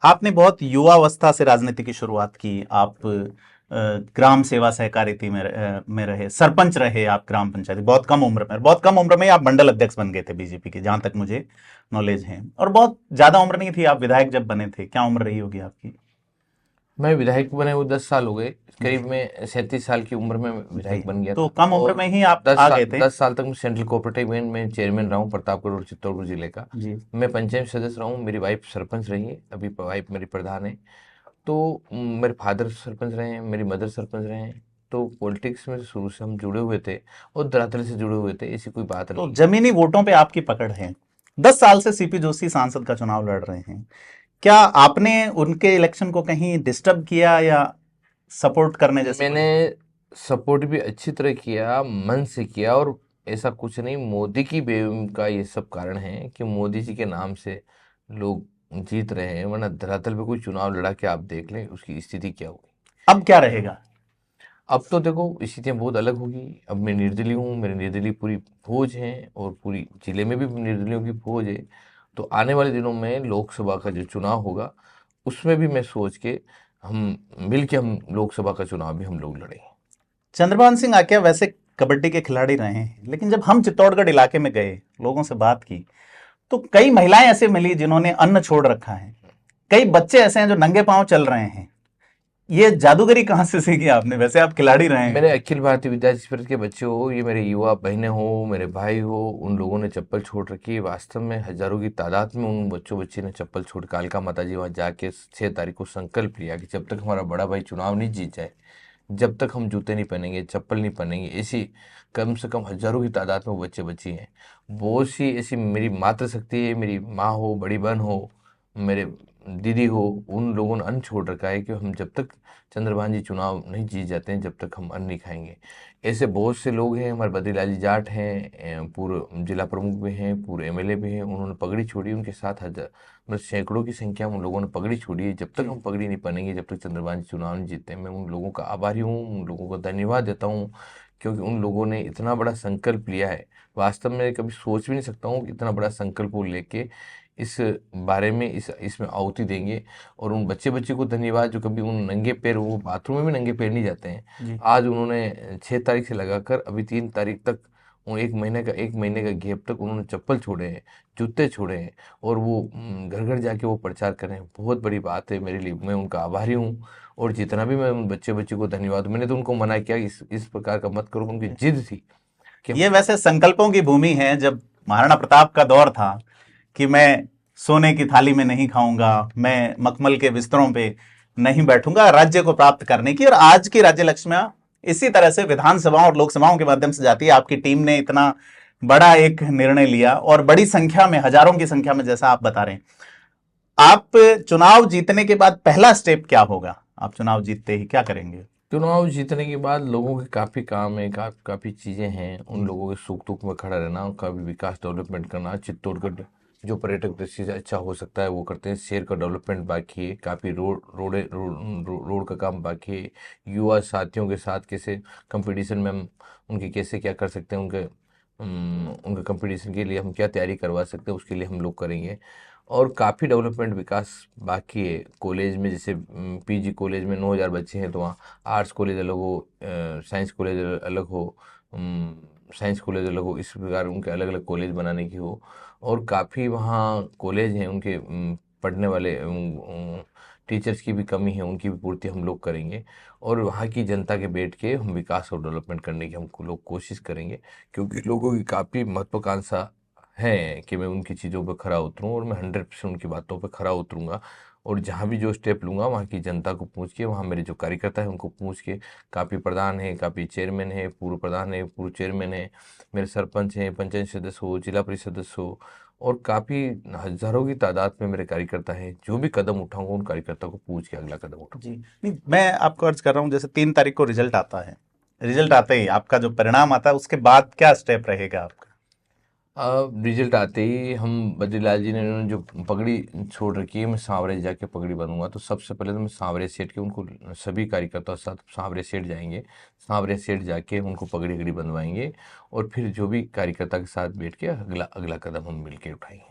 आपने बहुत युवावस्था से राजनीति की शुरुआत की। आप ग्राम सेवा सहकारिता में रहे, सरपंच रहे आप ग्राम पंचायत, बहुत कम उम्र में आप मंडल अध्यक्ष बन गए थे बीजेपी के, जहां तक मुझे नॉलेज है। और बहुत ज्यादा उम्र नहीं थी आप विधायक जब बने थे, क्या उम्र रही होगी आपकी? मैं विधायक बने हुए 10 साल हो गए। जी। करीब मैं 37 साल की उम्र में जी। विधायक बन गया तो था। कम उम्र और में ही आप दस आ साल गए थे। 10 साल तक मैं सेंट्रल कोऑपरेटिव बैंक में चेयरमैन रहा हूँ, प्रतापगढ़ और चित्तौड़गढ़ जिले का। जी। मैं पंचायत सदस्य रहा हूँ, मेरी वाइफ सरपंच रही है, अभी वाइफ मेरी प्रधान है। तो मेरे फादर सरपंच रहे हैं, मेरी मदर सरपंच रहे हैं। तो पॉलिटिक्स में शुरू से हम जुड़े हुए थे और धरातल से जुड़े हुए थे, ऐसी कोई बात तो नहीं है। जमीनी वोटों पे आपकी पकड़ है। 10 साल से सीपी जोशी सांसद का चुनाव लड़ रहे हैं। क्या आपने उनके इलेक्शन को कहीं डिस्टर्ब किया या सपोर्ट करने जैसी मैंने कोई? सपोर्ट भी अच्छी तरह किया, मन से किया। और ऐसा कुछ नहीं, मोदी की बेम का ये सब कारण है कि मोदी जी के नाम से लोग जीत रहे हैं, वरना धरातल पे कोई चुनाव लड़ा के आप देख लें उसकी स्थिति क्या होगी। अब क्या रहेगा? अब तो देखो स्थितियाँ बहुत अलग होगी। अब मैं निर्दलीय हूँ, मेरे निर्दलीय पूरी फौज है और पूरी जिले में भी निर्दलियों की फौज है। तो आने वाले दिनों में लोकसभा का जो चुनाव होगा उसमें भी मैं सोच के हम मिल के हम लोकसभा का चुनाव भी हम लोग लड़ेंगे। चंद्रभान सिंह आक्या वैसे कबड्डी के खिलाड़ी रहे हैं, लेकिन जब हम चित्तौड़गढ़ इलाके में गए, लोगों से बात की, तो कई महिलाएं ऐसे मिली जिन्होंने अन्न छोड़ रखा है। कई बच्चे ऐसे हैं जो नंगे पांव चल रहे हैं। ये जादूगरी कहां से सीखी आपने? वैसे आप खिलाड़ी रहे मेरे हैं। अखिल भारतीय विद्यार्थी परिषद के बच्चे हो, ये मेरे युवा बहनें हो, मेरे भाई हो, उन लोगों ने चप्पल छोड़ रखी है। वास्तव में हजारों की तादाद में उन बच्चों बच्ची ने चप्पल छोड़, कालका माता जी वहाँ जाके 6 तारीख को संकल्प लिया कि जब तक हमारा बड़ा भाई चुनाव नहीं जीत जाए, जब तक हम जूते नहीं पहनेंगे, चप्पल नहीं पहनेंगे। ऐसी कम से कम हजारों की तादाद में वो बच्चे बच्ची हैं। बहुत सी ऐसी मेरी मातृशक्ति है, मेरी माँ हो, बड़ी बहन हो, मेरे दीदी हो, उन लोगों ने अन्न छोड़ रखा है कि हम जब तक चंद्रभान जी चुनाव नहीं जीत जाते हैं, जब तक हम अन्न नहीं खाएंगे। ऐसे बहुत से लोग हैं। हमारे बद्रीलाल जी जाट हैं, पूर्व जिला प्रमुख भी हैं, पूर्व एमएलए भी हैं, उन्होंने पगड़ी छोड़ी। उनके साथ हजार मतलब सैकड़ों की संख्या में उन लोगों ने पगड़ी छोड़ी है। जब तक जी। हम पगड़ी नहीं पहनेंगे, जब तक चंद्रभान जी चुनाव नहीं जीतते, मैं उन लोगों का आभारी हूँ, उन लोगों को धन्यवाद देता हूँ, क्योंकि उन लोगों ने इतना बड़ा संकल्प लिया है। वास्तव में कभी सोच भी नहीं सकता हूँ कि इतना बड़ा संकल्प वो लेके इस बारे में इसमें आहुति देंगे। और उन बच्चे बच्चे को धन्यवाद जो कभी उन नंगे पैर, वो बाथरूम में भी नंगे पैर नहीं जाते हैं। जी। आज उन्होंने 6 तारीख से लगाकर अभी 3 तारीख तक, वो एक महीने का गैप तक उन्होंने चप्पल छोड़े हैं, जूते छोड़े हैं, और वो घर घर जाके वो प्रचार कर रहे हैं। बहुत बड़ी बात है मेरे लिए, मैं उनका आभारी हूँ। और जितना भी मैं उन बच्चे बच्चे को धन्यवाद, मैंने तो उनको मना किया कि इस प्रकार का मत करो। उनकी जिद थी कि ये वैसे संकल्पों की भूमि है। जब महाराणा प्रताप का दौर था कि मैं सोने की थाली में नहीं खाऊंगा, मैं मखमल के बिस्तरों पे नहीं बैठूंगा राज्य को प्राप्त करने की, और आज की राज्य लक्ष्मियां इसी तरह से विधानसभाओं और लोकसभाओं के माध्यम से जाती है। आपकी टीम ने इतना बड़ा एक निर्णय लिया और बड़ी संख्या में, हजारों की संख्या में, जैसा आप बता रहे हैं। आप चुनाव जीतने के बाद पहला स्टेप क्या होगा? आप चुनाव जीतते ही क्या करेंगे? चुनाव जीतने के बाद लोगों के काफ़ी काम है, काफ़ी चीज़ें हैं। उन लोगों के सुख दुख में खड़ा रहना, उनका भी विकास डेवलपमेंट करना। चित्तौड़गढ़ जो पर्यटक दृष्टि से अच्छा हो सकता है वो करते हैं। शहर का डेवलपमेंट बाकी है, काफ़ी रोड का काम बाकी है। युवा साथियों के साथ कैसे कंपटीशन में हम उनके कैसे क्या कर सकते हैं, उनके कंपटीशन के लिए हम क्या तैयारी करवा सकते हैं, उसके लिए हम लोग करेंगे। और काफ़ी डेवलपमेंट विकास बाकी है। कॉलेज में जैसे पीजी कॉलेज में 9,000 बच्चे हैं, तो वहाँ आर्ट्स कॉलेज अलग हो, साइंस कॉलेज अलग हो, साइंस कॉलेज अलग हो, इस प्रकार उनके अलग अलग कॉलेज बनाने की हो। और काफ़ी वहाँ कॉलेज हैं उनके, पढ़ने वाले टीचर्स की भी कमी है, उनकी भी पूर्ति हम लोग करेंगे। और वहाँ की जनता के बैठ के हम विकास और डेवलपमेंट करने की हम लोग कोशिश करेंगे, क्योंकि लोगों की काफ़ी महत्वाकांक्षा है कि मैं उनकी चीज़ों पे खरा उतरूँ, और मैं 100% उनकी बातों पे खरा उतरूँगा। और जहाँ भी जो स्टेप लूँगा वहाँ की जनता को पूछ के, वहाँ मेरे जो कार्यकर्ता हैं उनको पूछ के, काफ़ी प्रधान हैं, काफ़ी चेयरमैन हैं, पूर्व प्रधान हैं, पूर्व चेयरमैन हैं, मेरे सरपंच हैं, पंचायत सदस्य हो, जिला परिषद सदस्य हो, और काफ़ी हज़ारों की तादाद में मेरे कार्यकर्ता हैं। जो भी कदम उठाऊँगा उन कार्यकर्ता को पूछ के अगला कदम उठाऊँगा। जी। नहीं, मैं आपको अर्ज कर रहा हूँ, जैसे 3 तारीख को रिजल्ट आता है, रिजल्ट आते ही आपका जो परिणाम आता है उसके बाद क्या स्टेप रहेगा आपका? रिजल्ट आते ही हम, बद्रीलाल जी ने उन्होंने जो पगड़ी छोड़ रखी है, मैं सांवरे जाके पगड़ी बनूंगा। तो सबसे पहले तो मैं सांवरे सेठ के उनको, सभी कार्यकर्ताओं के साथ सांवरे सेठ जाएंगे, सांवरे सेठ जाके उनको पगड़ी गड़ी बनवाएंगे। और फिर जो भी कार्यकर्ता के साथ बैठ के अगला अगला कदम हम मिलके उठाएंगे।